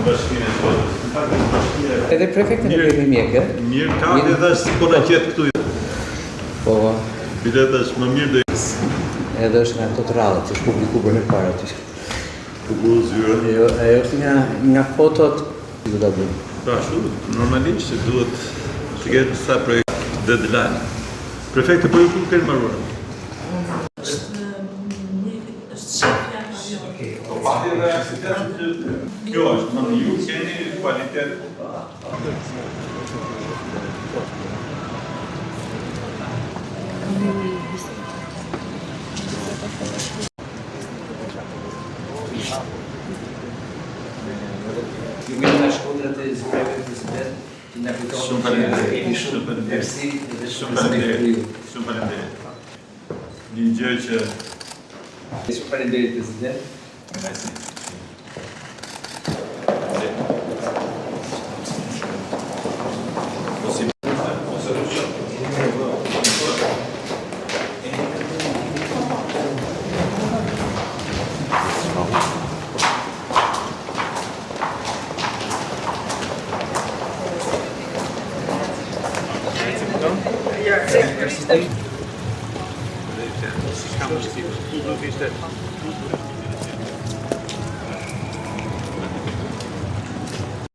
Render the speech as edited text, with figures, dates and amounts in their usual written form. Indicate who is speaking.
Speaker 1: bashkinë e Shkodrës.
Speaker 2: Edhe prefekti nuk kemi mjekë.
Speaker 1: Mirë, ka edhe po na qet këtu.
Speaker 2: Po.
Speaker 1: Bileta është më mirë dhe
Speaker 2: Edhe është nga ato të rradhët, që është publiku për herë aty.
Speaker 1: Publiku zyra.
Speaker 2: Jo, ajo është nga fotot që do ta bëjmë.
Speaker 1: Pra ashtu, normalisht që duhet të ketë sa projekt deadline. Prefekti, po ju ku keni marruar? Po pati edhe aksident që kjo është, në ju keni kvalitet.
Speaker 2: Ju mirë nga Shkodrat e zbreve president, që nga kujtohet
Speaker 1: Shumë faleminderit.
Speaker 2: shumë mersi edhe
Speaker 1: Shumë faleminderit. Shumë faleminderit. Një gjë që
Speaker 2: Shumë faleminderit president.
Speaker 1: Merci.
Speaker 3: Ja, zeker.